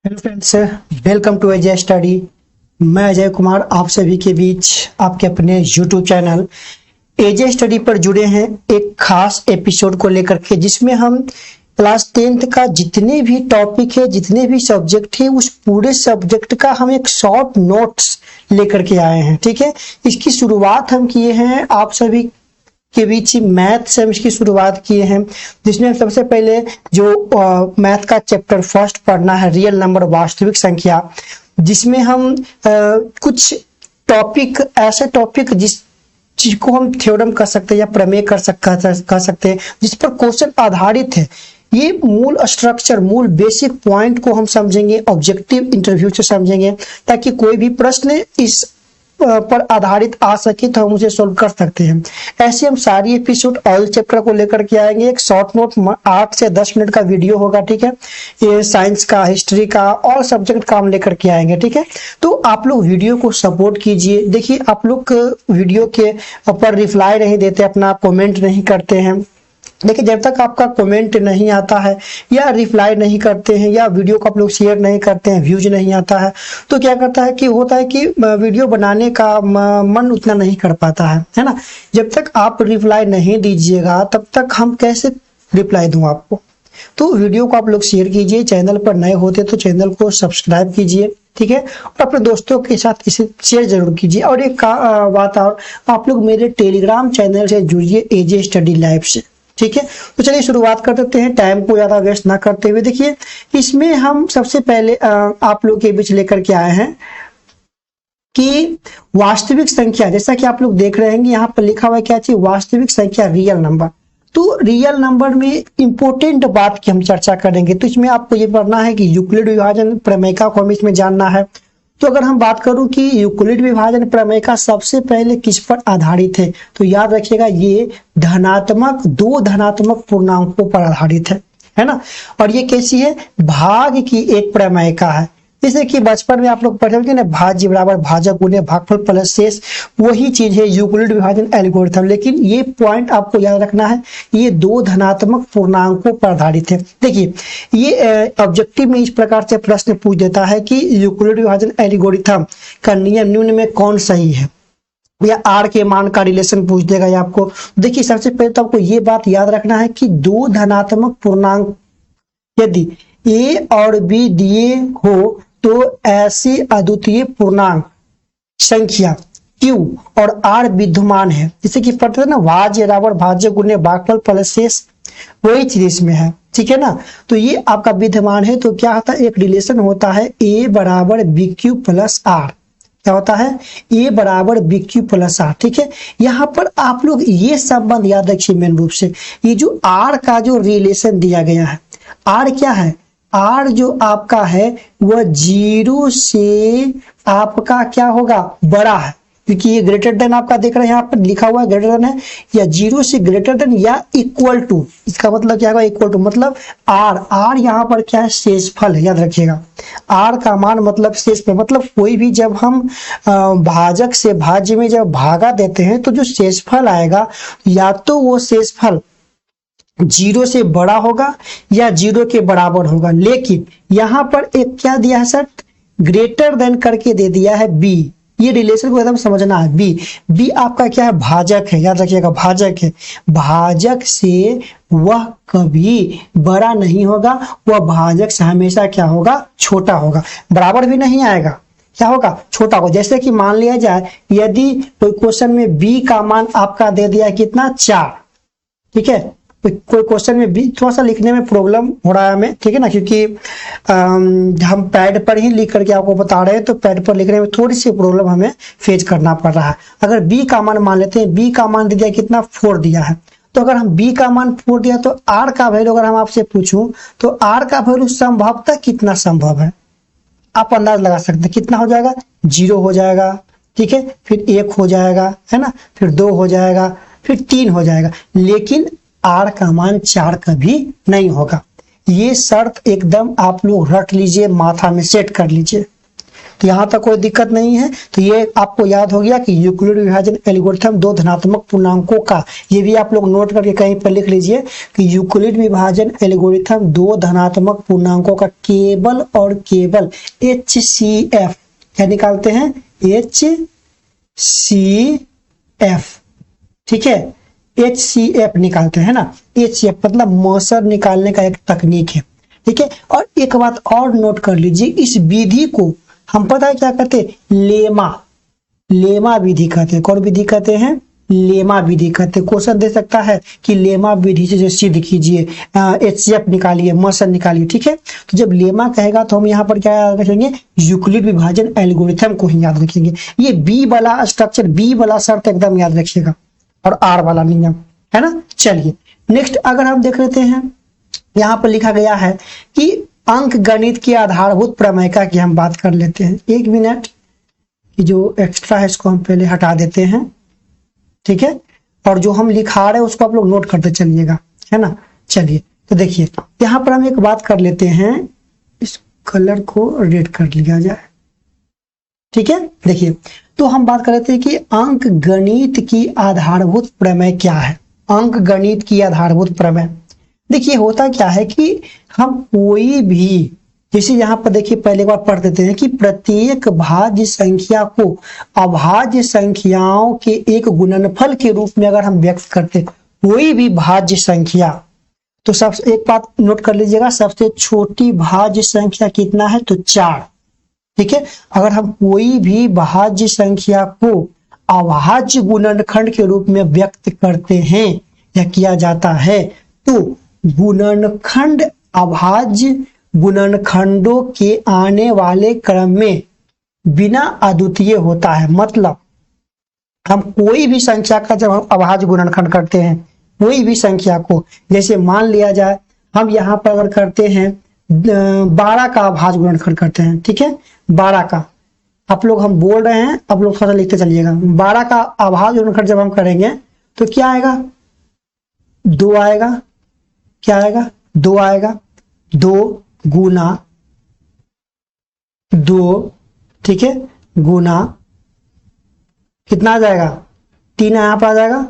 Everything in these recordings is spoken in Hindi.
Hello friends, welcome to Ajay study. मैं अजय कुमार आप सभी के बीच आपके अपने यूट्यूब चैनल अजय स्टडी पर जुड़े हैं एक खास एपिसोड को लेकर के, जिसमें हम क्लास 10th का जितने भी टॉपिक है, जितने भी सब्जेक्ट है, उस पूरे सब्जेक्ट का हम एक शॉर्ट नोट्स लेकर के आए हैं। ठीक है, इसकी शुरुआत हम किए हैं आप सभी के बीच मैथ से हम इसकी शुरुआत किए हैं, जिसमें सबसे पहले जो मैथ का चैप्टर फर्स्ट पढ़ना है, रियल नंबर वास्तविक संख्या, जिसमें हम कुछ टॉपिक ऐसे टॉपिक जिस चीज को हम थ्योरम कर सकते हैं या प्रमेय कर सकते हैं, जिस पर क्वेश्चन आधारित है। ये मूल स्ट्रक्चर, मूल बेसिक पॉइंट को हम समझेंगे, ऑब्जेक्टिव इंटरव्यू से समझेंगे, ताकि कोई भी प्रश्न इस पर आधारित आ सके तो हम उसे सोल्व कर सकते हैं। ऐसे हम सारी एपिसोड ऑल चैप्टर को लेकर के आएंगे। एक शॉर्ट नोट 8 से 10 मिनट का वीडियो होगा। ठीक है, ये साइंस का, हिस्ट्री का और सब्जेक्ट का हम लेकर के आएंगे। ठीक है, तो आप लोग वीडियो को सपोर्ट कीजिए। देखिए, आप लोग वीडियो के ऊपर रिप्लाई नहीं देते, अपना कमेंट नहीं करते हैं। लेकिन जब तक आपका कमेंट नहीं आता है या रिप्लाई नहीं करते हैं या वीडियो को आप लोग शेयर नहीं करते हैं, व्यूज नहीं आता है, तो क्या करता है कि होता है कि वीडियो बनाने का मन उतना नहीं कर पाता है ना। जब तक आप रिप्लाई नहीं दीजिएगा तब तक हम कैसे रिप्लाई दूं आपको। तो वीडियो को आप लोग शेयर कीजिए, चैनल पर नए होते तो चैनल को सब्सक्राइब कीजिए। ठीक है, और अपने दोस्तों के साथ इसे शेयर जरूर कीजिए। और एक बात और, आप लोग मेरे टेलीग्राम चैनल से जुड़िए एजे स्टडी लाइव से। ठीक है, तो चलिए शुरुआत कर देते हैं, टाइम को ज्यादा वेस्ट ना करते हुए। देखिए, इसमें हम सबसे पहले आप लोग के बीच लेकर के आए हैं कि वास्तविक संख्या, जैसा कि आप लोग देख रहे हैं यहाँ पर लिखा हुआ है क्या चीज, वास्तविक संख्या, रियल नंबर। तो रियल नंबर में इंपोर्टेंट बात की हम चर्चा करेंगे। तो इसमें आपको ये पढ़ना है कि यूक्लिड विभाजन प्रमेय को हमें इसमें जानना है। तो अगर हम बात करूं कि यूक्लिड विभाजन प्रमेय का सबसे पहले किस पर आधारित है, तो याद रखिएगा ये दो धनात्मक पूर्णांकों पर आधारित है ना। और ये कैसी है, भाग की एक प्रमेय का है। जैसे कि बचपन में आप लोग पढ़े होंगे ना, भाज्य बराबर भाजक गुणे भागफल प्लस शेष, वही चीज है यूक्लिड विभाजन एल्गोरिथम। लेकिन ये पॉइंट आपको याद रखना है, ये दो धनात्मक पूर्णांकों पर आधारित है। देखिए, ये ऑब्जेक्टिव में इस प्रकार से प्रश्न पूछ देता है कि यूक्लिड विभाजन एल्गोरिथम का नियम निम्न में कौन सही है, या आर के मान का रिलेशन पूछ देगा ये आपको। देखिए, सबसे पहले तो आपको ये बात याद रखना है कि दो धनात्मक पूर्णांक यदि ए और बी दिए हो तो ऐसी अद्वितीय पूर्णांक संख्या Q और R विद्यमान है। जैसे कि पढ़ते थे ना, भाज्य बराबर भाज्य गुणे भागफल प्लस शेष, वही चीज इसमें है। ठीक है ना, तो ये आपका विद्यमान है। तो क्या होता है, एक रिलेशन होता है A बराबर BQ प्लस R। क्या होता है, A बराबर BQ प्लस R। ठीक है, यहाँ पर आप लोग ये संबंध याद रखिए मेन रूप से। ये जो R का जो रिलेशन दिया गया है, R क्या है, R जो आपका है वह 0 से आपका क्या होगा, बड़ा है। क्योंकि ये ग्रेटर देन आपका देख रहे हैं यहाँ पर लिखा हुआ है, ग्रेटर देन है, या 0 से ग्रेटर देन या इक्वल टू। इसका मतलब क्या होगा, इक्वल टू मतलब R यहाँ पर क्या है, शेषफल है। याद रखिएगा, R का मान मतलब शेषफल, मतलब कोई भी जब हम भाजक से भाज्य में जब भागा देते हैं तो जो शेषफल आएगा, या तो वो शेषफल 0 से बड़ा होगा या 0 के बराबर होगा। लेकिन यहाँ पर एक क्या दिया है सर, ग्रेटर देन करके दे दिया है B। ये रिलेशन को एकदम समझना है। B आपका क्या है, भाजक है। याद रखिएगा, भाजक है। भाजक से वह कभी बड़ा नहीं होगा, वह भाजक से हमेशा क्या होगा, छोटा होगा। बराबर भी नहीं आएगा, क्या होगा, छोटा होगा। जैसे कि मान लिया जाए, यदि कोई क्वेश्चन में B का मान आपका दे दिया कितना, 4। ठीक है, कोई क्वेश्चन में भी थोड़ा सा लिखने में प्रॉब्लम हो रहा है हमें, ठीक है ना, क्योंकि हम पैड पर ही लिख करके आपको बता रहे हैं, तो पैड पर लिखने में थोड़ी सी प्रॉब्लम हमें फेस करना पड़ रहा है। अगर B का मान मान लेते हैं, B का मान दे दिया कितना, 4 दिया है। तो अगर हम B का मान 4 दिया तो R का वैल्यू अगर हम आपसे पूछूं तो R का वैल्यू संभवतः कितना संभव है, आप अंदाज लगा सकते हैं। कितना हो जाएगा, 0 हो जाएगा। ठीक है, फिर 1 हो जाएगा, है ना, फिर 2 हो जाएगा, फिर 3 हो जाएगा। लेकिन R का मान 4 कभी नहीं होगा। ये शर्त एकदम आप लोग रख लीजिए, माथा में सेट कर लीजिए। तो यहाँ तक कोई दिक्कत नहीं है। तो ये आपको याद हो गया कि यूक्लिड विभाजन एल्गोरिथम दो धनात्मक पूर्णांकों का, ये भी आप लोग नोट करके कहीं पर लिख लीजिए कि यूक्लिड विभाजन एल्गोरिथम दो धनात्मक पूर्णांकों का केवल और केवल HCF क्या निकालते हैं, HCF, ठीक है, HCF निकालते हैं ना। HCF मतलब मॉसर निकालने का एक तकनीक है, ठीक है। और एक बात और नोट कर लीजिए, इस विधि को हम पता है क्या कहते हैं, लेमा विधि कहते हैं। कौन विधि कहते हैं, लेमा विधि कहते हैं। क्वेश्चन दे सकता है कि लेमा विधि से सिद्ध कीजिए, HCF निकालिए, मॉसर निकालिए, ठीक है। तो जब लेमा कहेगा तो हम यहाँ पर क्या याद रखेंगे, यूक्लिड विभाजन एल्गोरिथम को ही याद रखेंगे। ये बी वाला स्ट्रक्चर, बी वाला शर्त एकदम याद रखिएगा, और आर वाला नियम, है ना। चलिए नेक्स्ट अगर हम देख लेते हैं, यहाँ पर लिखा गया है कि अंक गणित की आधारभूत प्रमेयिका की हम बात कर लेते हैं। एक मिनट, जो एक्स्ट्रा है इसको हम पहले हटा देते हैं, ठीक है। और जो हम लिखा रहे हैं उसको आप लोग नोट करते चलिएगा, है ना। चलिए तो देखिए यहाँ पर हम एक बात कर लेते हैं, इस कलर को रेड कर लिया जाए, ठीक है। देखिए तो हम बात कर लेते हैं कि अंक गणित की आधारभूत प्रमेय क्या है। अंक गणित की आधारभूत प्रमेय, देखिए होता क्या है कि हम कोई भी, जैसे यहाँ पर देखिए पहले बार पढ़ देते हैं कि प्रत्येक भाज्य संख्या को अभाज्य संख्याओं के एक गुणनफल के रूप में अगर हम व्यक्त करते हैं, कोई भी भाज्य संख्या, तो सबसे एक बात नोट कर लीजिएगा, सबसे छोटी भाज्य संख्या कितना है, तो 4, ठीक है। अगर हम कोई भी भाज्य संख्या को अभाज्य गुणनखंड के रूप में व्यक्त करते हैं या किया जाता है, तो गुणनखंड अभाज्य गुणनखंडों के आने वाले क्रम में बिना अद्वितीय होता है। मतलब हम कोई भी संख्या का जब हम अभाज्य गुणनखंड करते हैं, कोई भी संख्या को, जैसे मान लिया जाए हम यहाँ पर अगर करते हैं 12 का अभाज्य गुणनखंड करते हैं, ठीक है, 12 का, आप लोग हम बोल रहे हैं, आप लोग थोड़ा लिखते चलिएगा। 12 का अभाज्य गुणनखंड जब हम करेंगे तो क्या आएगा, 2 आएगा, क्या आएगा, 2 आएगा, 2 गुना 2, ठीक है, गुना कितना आ जाएगा, 3 यहाँ पर आ जाएगा,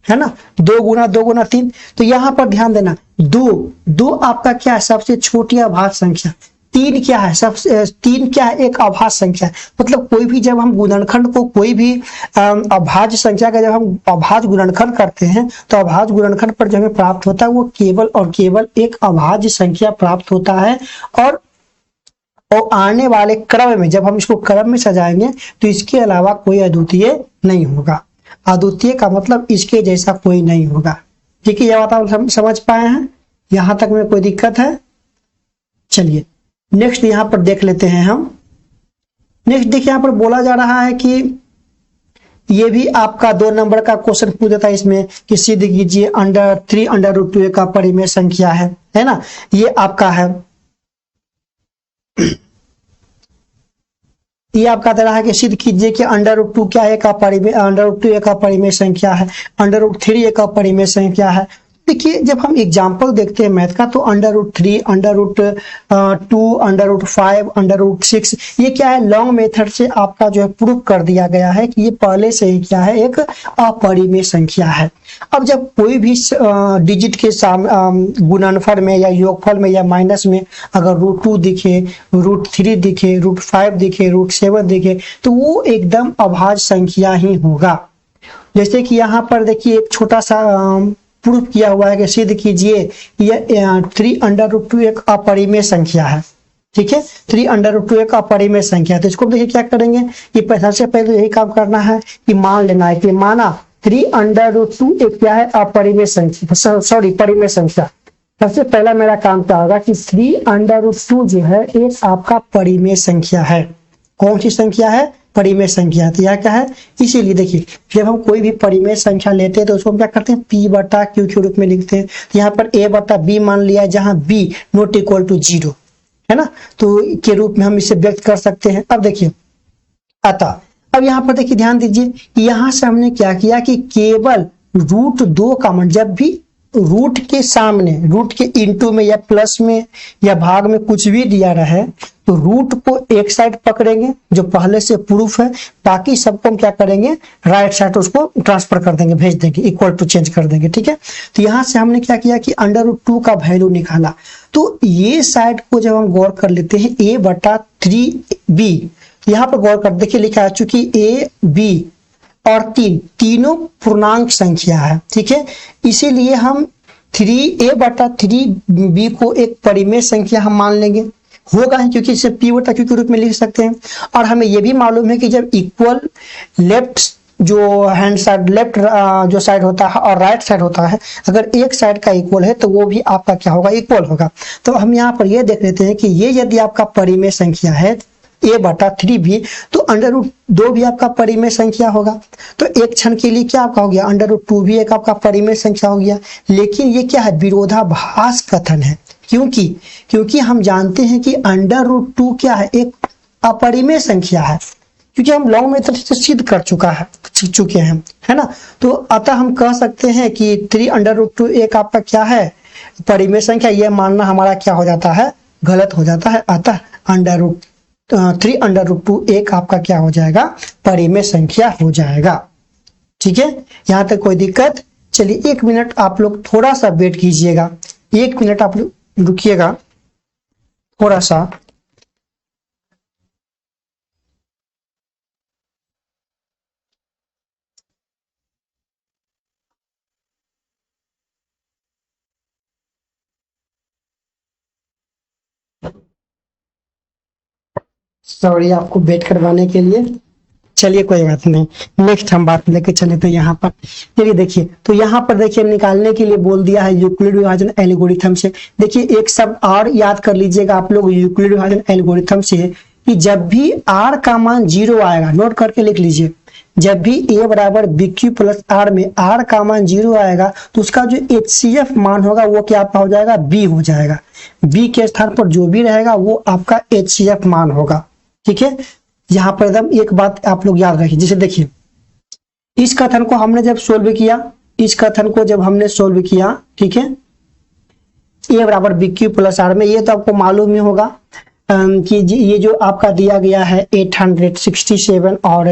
है ना। 2 गुना 2 गुना 3, तो यहाँ पर ध्यान देना, 2 आपका क्या है, सबसे छोटी अभाज्य संख्या। 3 क्या है, सबसे 3 क्या है, एक अभाज्य संख्या है। मतलब कोई भी जब हम गुणनखंड को, कोई भी अभाज्य संख्या का जब हम अभाज्य गुणनखंड करते हैं, तो अभाज्य गुणनखंड पर जो हमें प्राप्त होता है वो केवल और केवल एक अभाज्य संख्या प्राप्त होता है। और आने वाले क्रम में जब हम इसको क्रम में सजाएंगे तो इसके अलावा कोई अद्वितीय नहीं होगा। अद्वितीय का मतलब इसके जैसा कोई नहीं होगा, ठीक है। यह बात आप समझ पाए हैं, यहाँ तक में कोई दिक्कत है। चलिए नेक्स्ट यहाँ पर देख लेते हैं हम। नेक्स्ट देखिए यहाँ पर बोला जा रहा है कि ये भी आपका 2 नंबर का क्वेश्चन पूछ देता है इसमें कि सिद्ध कीजिए √3 का परिमेय संख्या है ना। ये आपका है, ये आपका दे रहा है कि सिद्ध कीजिए कि √2 क्या है का परिमेय, √2 का परिमेय संख्या है, √3 का परिमेय संख्या है। देखिए जब हम एग्जाम्पल देखते हैं मैथ का, तो √3, √2, √5, √6, ये क्या है, लॉन्ग मेथड से आपका जो है प्रूफ कर दिया गया है कि ये पहले से ही क्या है, एक अपरिमेय संख्या है। अब जब कोई भी डिजिट के गुणनफल में या योगफल में या माइनस में अगर √2 दिखे, √3 दिखे, √5 दिखे, √7 दिखे, तो वो एकदम अभाज्य संख्या ही होगा। जैसे कि यहाँ पर देखिए एक छोटा सा प्रूफ किया हुआ है कि सिद्ध कीजिए यह 3√2 एक अपरिमेय संख्या है, ठीक है। 3√2 एक अपरिमेय संख्या है। तो इसको देखिए क्या करेंगे कि सबसे पहले यही काम करना है कि मान लेना है कि माना 3√2 एक क्या है, अपरिमेय संख्या, सॉरी परिमेय संख्या। सबसे पहला मेरा काम क्या होगा कि 3√2 जो है एक आपका परिमेय संख्या है। कौन सी संख्या है, परिमेय संख्या। तो यह क्या है, इसीलिए देखिए जब हम कोई भी परिमेय संख्या लेते हैं तो उसको हम क्या करते हैं, P/Q के रूप में लिखते हैं। तो यहाँ पर A/B मान लिया, जहाँ B ≠ 0 है ना, तो के रूप में हम इसे व्यक्त कर सकते हैं। अब देखिए अतः अब यहाँ पर देखिए ध्यान दीजिए कि यहाँ से हमने क्या किया कि केवल √2 का मान, जब भी रूट के सामने, रूट के इनटू में या प्लस में या भाग में कुछ भी दिया रहे तो रूट को एक साइड पकड़ेंगे जो पहले से प्रूफ है, बाकी सबको हम क्या करेंगे राइट साइड उसको ट्रांसफर कर देंगे, भेज देंगे, इक्वल टू चेंज कर देंगे। ठीक है, तो यहाँ से हमने क्या किया कि √2 का वैल्यू निकाला। तो ये साइड को जब हम गौर कर लेते हैं a/3b, यहाँ पर गौर कर देखिए लिखा है चूंकि a b और तीनों पूर्णांक संख्या है। ठीक है, इसीलिए हम 3a/3b को एक परिमेय संख्या हम मान लेंगे, होगा है क्योंकि इसे p/q के रूप में लिख सकते हैं। और हमें यह भी मालूम है कि जब इक्वल लेफ्ट जो हैंड साइड, लेफ्ट जो साइड होता है और राइट साइड होता है, अगर एक साइड का इक्वल है तो वो भी आपका क्या होगा, इक्वल होगा। तो हम यहाँ पर ये देख लेते हैं कि ये यदि आपका परिमेय संख्या है a/3b तो √2 भी आपका परिमेय संख्या होगा। तो एक क्षण के लिए क्या आपका हो गया, √2 भी एक आपका परिमेय संख्या हो गया। लेकिन ये क्या है, विरोधाभास कथन है। क्योंकि हम जानते हैं कि √2 क्या है, एक अपरिमेय संख्या है, क्योंकि हम लॉन्ग मेथड से सिद्ध कर चुके हैं, है ना। तो अतः हम कह सकते हैं कि 3√2 एक आपका क्या है, परिमेय संख्या। यह मानना हमारा क्या हो जाता है, गलत हो जाता है। अतः √3 एक आपका क्या हो जाएगा, परिमेय संख्या हो जाएगा। ठीक है, यहां तक कोई दिक्कत। चलिए 1 मिनट आप लोग थोड़ा सा वेट कीजिएगा, 1 मिनट आप लोग रुकिएगा थोड़ा सा। सॉरी आपको वेट करवाने के लिए। चलिए कोई बात नहीं, नेक्स्ट हम बात लेके चले। तो यहाँ पर चलिए देखिए, तो यहाँ पर देखिए निकालने के लिए बोल दिया है यूक्लिड विभाजन एल्गोरिथम से। देखिए एक शब्द और याद कर लीजिएगा आप लोग यूक्लिड विभाजन एल्गोरिथम से, कि जब भी r का मान 0 आएगा, नोट करके लिख लीजिए, जब भी a = bq + r में r का मान 0 आएगा तो उसका जो HCF मान होगा वो क्या आपका हो जाएगा, b हो जाएगा। b के स्थान पर जो भी रहेगा वो आपका HCF मान होगा। ठीक है, यहाँ पर एकदम एक बात आप लोग याद रखिए। जैसे देखिए इस कथन को हमने जब सोल्व किया, ठीक है, a = bq + r में, ये तो आपको मालूम ही होगा कि ये जो आपका दिया गया है 867 और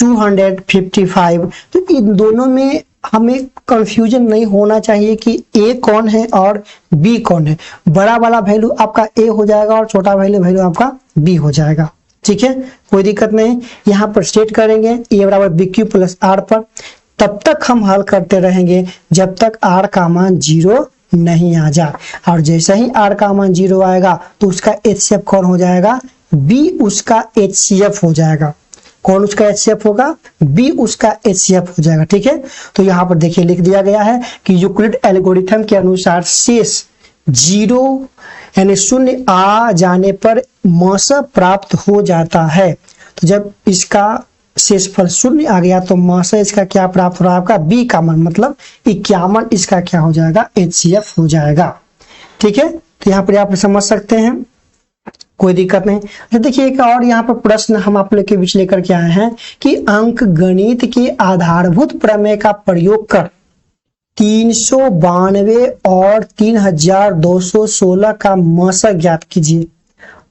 255, तो इन दोनों में हमें कंफ्यूजन नहीं होना चाहिए कि a कौन है और b कौन है। बड़ा वाला वैल्यू आपका a हो जाएगा और छोटा वैल्यू आपका b हो जाएगा। ठीक है, कोई दिक्कत नहीं। यहाँ पर सेट करेंगे a = bq + r पर, तब तक हम हल करते रहेंगे जब तक r का मान 0 नहीं आ जाए। और जैसे ही r का मान 0 आएगा तो उसका HCF कौन हो जाएगा, b उसका HCF हो जाएगा। कौन उसका HCF होगा, b उसका HCF हो जाएगा। ठीक है, तो यहाँ पर देखिए लिख दिया गया है कि यूक्लिड एल्गोरिथम के अनुसार शेष 0 यानी 0 आ जाने पर मस प्राप्त हो जाता है। तो जब इसका शेषफल 0 आ गया तो मस इसका क्या प्राप्त हो रहा है, आपका b का मान, मतलब 51 इसका क्या हो जाएगा, HCF हो जाएगा। ठीक है, तो यहाँ पर आप समझ सकते हैं, कोई दिक्कत नहीं। तो देखिए एक और यहाँ पर प्रश्न हम आप लोग के बीच लेकर के आए हैं कि अंक गणित के आधारभूत प्रमेय का प्रयोग कर 392 और 3216 का मस ज्ञात कीजिए।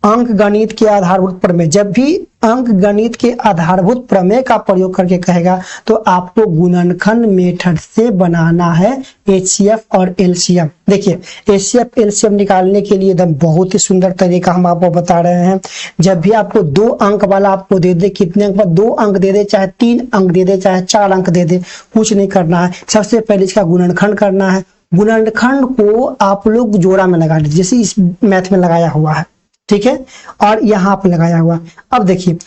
अंक गणित के आधारभूत प्रमेय, जब भी अंक गणित के आधारभूत प्रमेय का प्रयोग करके कहेगा तो आपको गुणनखंड मेथड से बनाना है HCF और LCM। देखिए HCF LCM निकालने के लिए एकदम बहुत ही सुंदर तरीका हम आपको बता रहे हैं। जब भी आपको 2 अंक वाला आपको दे दे, कितने अंक, 2 अंक दे दे, चाहे 3 अंक दे दे, चाहे 4 अंक दे दे, कुछ नहीं करना है। सबसे पहले इसका गुणनखंड करना है। गुणनखंड को आप लोग जोड़ा में लगा लीजिए, जैसे इस मैथ में लगाया हुआ है। ठीक है, और यहाँ पे लगाया हुआ। अब देखिए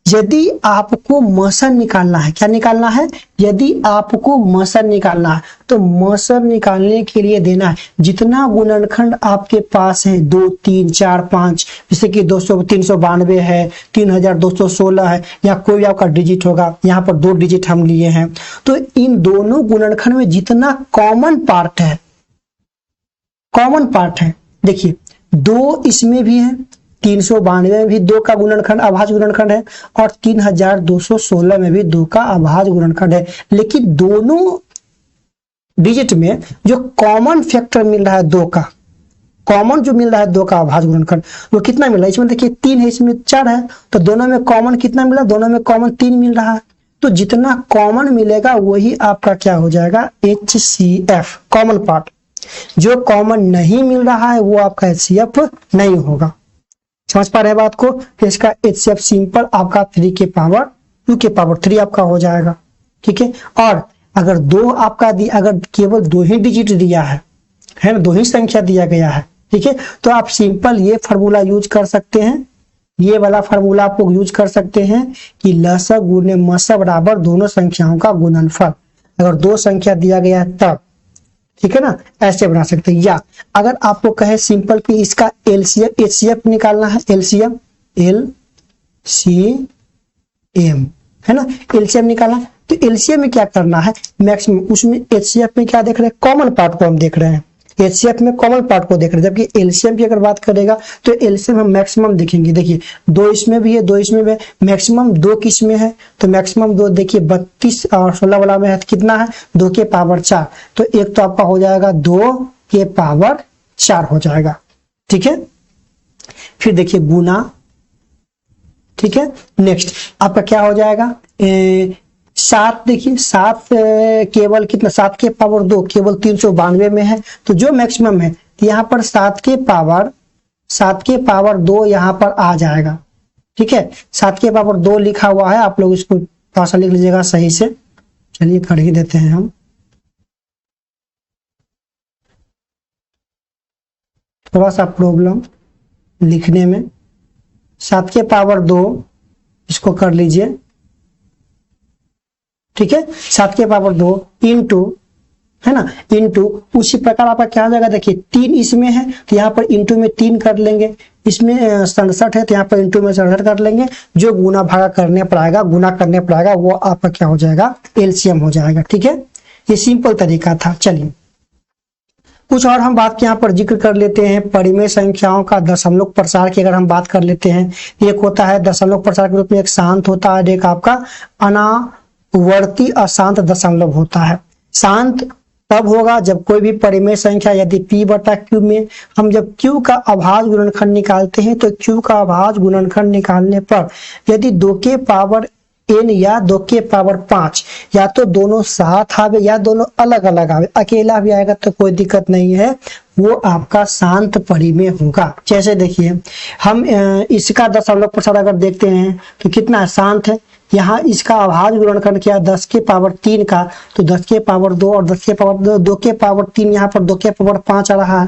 यदि आपको मसर निकालना है, क्या निकालना है, यदि आपको मसर निकालना है तो मसर निकालने के लिए देना है जितना गुणनखंड आपके पास है, 2 3 4 5, जैसे कि 392 है, 3216 है, या कोई आपका डिजिट होगा। यहाँ पर 2 डिजिट हम लिए हैं, तो इन दोनों गुणनखंड में जितना कॉमन पार्ट है, देखिए 2 इसमें भी है, 392 में भी 2 का गुणनखंड अभाज्य गुणनखंड है, और 3216 में भी 2 का अभाज्य गुणनखंड है। लेकिन डिजिट में जो कॉमन फैक्टर मिल रहा है 2 का, कॉमन जो मिल रहा है 2 का अभाज्य गुणनखंड, वो कितना मिल रहा है? इसमें देखिए 3 है, इसमें 4 है, तो दोनों में कॉमन कितना मिल रहा है? दोनों में कॉमन 3 मिल रहा है। तो जितना कॉमन मिलेगा वही आपका क्या हो जाएगा? HCF common part. जो कॉमन नहीं मिल रहा है वो आपका HCF नहीं होगा। समझ पा रहे हैं बात को? तो इसका HCF सिंपल आपका 3 के पावर 2 के पावर 3 आपका हो जाएगा। ठीक है। और अगर 2 आपका अगर केवल 2 ही डिजिट दिया है ना, 2 ही संख्या दिया गया है, ठीक है, तो आप सिंपल ये फार्मूला यूज कर सकते हैं, ये वाला फार्मूला आप लोग यूज कर सकते हैं कि लसा गुने मसा बराबर दोनों संख्याओं का गुणनफल। अगर 2 संख्या दिया गया है तब, ठीक है ना, ऐसे बना सकते हैं। या अगर आपको कहे सिंपल कि इसका LCM HCF निकालना है, LCM है ना, LCM निकालना, तो LCM में क्या करना है? मैक्सिमम, उसमें HCF में क्या देख रहे हैं? कॉमन पार्ट को हम देख रहे हैं, HCF में कॉमन पार्ट को देख रहे हैं, जबकि LCM की अगर बात करेगा तो LCM हम मैक्सिमम देखेंगे। देखिए 2 इसमें भी है, 2 इसमें भी है, मैक्सिमम 2 किस में है? तो मैक्सिमम 2 देखिए 32 और 16 वाला में है, कितना है? 2 के पावर 4। तो एक तो आपका हो जाएगा 2 के पावर 4 हो जाएगा। ठीक है, फिर देखिए गुना, ठीक है, नेक्स्ट आपका क्या हो जाएगा? 7, देखिए 7 केवल कितना? 7 के पावर 2 केवल 392 में है, तो जो मैक्सिमम है यहाँ पर 7 के पावर 2 यहाँ पर आ जाएगा। ठीक है, 7 के पावर 2 लिखा हुआ है, आप लोग इसको थोड़ा सा लिख लीजिएगा सही से। चलिए कर ही देते हैं हम, थोड़ा सा प्रॉब्लम लिखने में। 7 के पावर 2 इसको कर लीजिए, ठीक है, 7 के पावर 2 इंटू, है ना, इंटू उसी प्रकार आपका क्या हो जाएगा? देखिए 3 इसमें है तो यहाँ पर इंटू में 3 कर लेंगे, इसमें 67 है तो यहाँ पर इंटू में 67 कर लेंगे। जो गुना भागा करने पर आएगा, गुना करने पर आएगा, वो आपका क्या हो जाएगा? LCM हो जाएगा। ठीक है, ये सिंपल तरीका था। चलिए कुछ और हम बात यहाँ पर जिक्र कर लेते हैं। परिमेय संख्याओं का दशमलव प्रसार की अगर हम बात कर लेते हैं, एक होता है दशमलव प्रसार के रूप में, एक शांत होता है, एक आपका अनावर्ती अशांत दशमलव होता है। शांत तब होगा जब कोई भी परिमेय संख्या यदि P/Q में हम जब Q का अभाज्य गुणनखंड निकालते हैं, तो Q का अभाज्य गुणनखंड निकालने पर यदि 2 के पावर n या 2 के पावर 5 या तो दोनों साथ आवे या दोनों अलग अलग आवे, अकेला भी आएगा तो कोई दिक्कत नहीं है, वो आपका शांत परिमेय होगा। जैसे देखिए हम इसका दशमलव प्रसार अगर देखते हैं तो कितना शांत है। यहाँ इसका अभाज्य गुणनखंड क्या? 10 के पावर 3 का, तो 10 के पावर 2 और 10 के पावर 2 के पावर 3, यहाँ पर 2 के पावर 5 आ रहा है।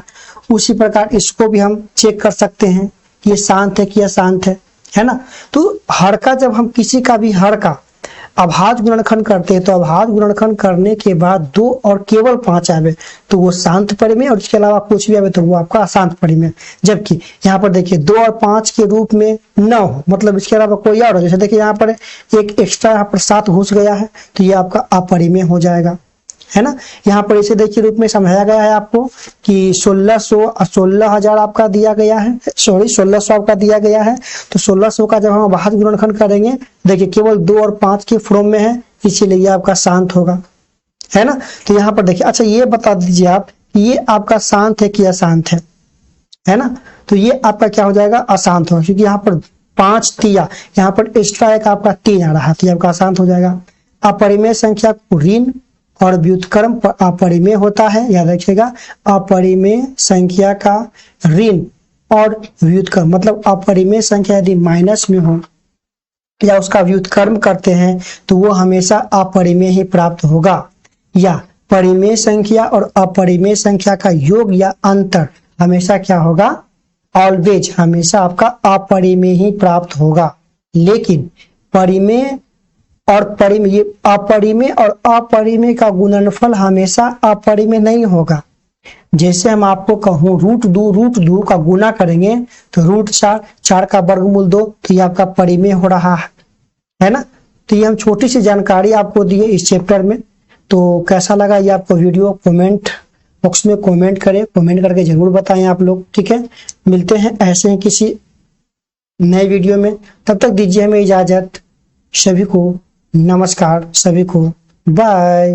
उसी प्रकार इसको भी हम चेक कर सकते हैं कि ये शांत है कि अशांत है ना। तो हर का, जब हम किसी का भी हर का अभाज्य गुणनखंड करते हैं तो अभाज्य गुणनखंड करने के बाद 2 और केवल 5 आवे तो वो शांत परिमेय, और इसके अलावा कुछ भी आवे तो वो आपका अशांत परिमेय। जबकि यहाँ पर देखिए 2 और 5 के रूप में न हो, मतलब इसके अलावा कोई और हो, जैसे देखिए यहाँ पर एक एक्स्ट्रा यहाँ पर 7 घुस गया है तो ये आपका अपरिमेय हो जाएगा, है ना। यहाँ पर इसे देखिए रूप में समझाया गया है आपको कि 16,000 आपका दिया गया है, सॉरी 1600 आपका दिया गया है। तो 1600 का जब हम अभाज्य गुणनखंड करेंगे, देखिए केवल 2 और 5 के फॉर्म में है, इसीलिए ये आपका शांत होगा, है ना। तो यहाँ पर देखिए, अच्छा ये बता दीजिए आप, ये आपका शांत है कि अशांत है ना। तो ये आपका क्या हो जाएगा? अशांत होगा, क्योंकि यहाँ पर 5 दिया, यहाँ पर एक्स्ट्रा एक आपका 3 आ रहा है, तो ये आपका अशांत हो जाएगा। अपरिमेय संख्या को ऋण और व्युत्क्रम अपरिमेय होता है, याद रखिएगा। अपरिमेय संख्या का ऋण और व्युत्क्रम, मतलब अपरिमेय संख्या यदि माइनस में हो या उसका व्युत्क्रम करते हैं तो वो हमेशा अपरिमेय ही प्राप्त होगा। या परिमेय संख्या और अपरिमेय संख्या का योग या अंतर हमेशा क्या होगा? ऑलवेज हमेशा आपका अपरिमेय ही प्राप्त होगा। लेकिन परिमेय और परिमेय, अपरिमेय और अपरिमेय का गुणनफल हमेशा अपरिमेय नहीं होगा। जैसे हम आपको कहूं रूट 2 का गुना करेंगे तो √4 का वर्गमूल 2, तो ये आपका परिमेय हो रहा है ना। तो ये हम छोटी सी जानकारी आपको दिए इस चैप्टर में। तो कैसा लगा ये आपको वीडियो? कमेंट बॉक्स में कमेंट करें, कमेंट करके जरूर बताएं आप लोग, ठीक है। मिलते हैं ऐसे ही किसी नए वीडियो में, तब तक दीजिए हमें इजाजत। सभी को नमस्कार, सभी को बाय।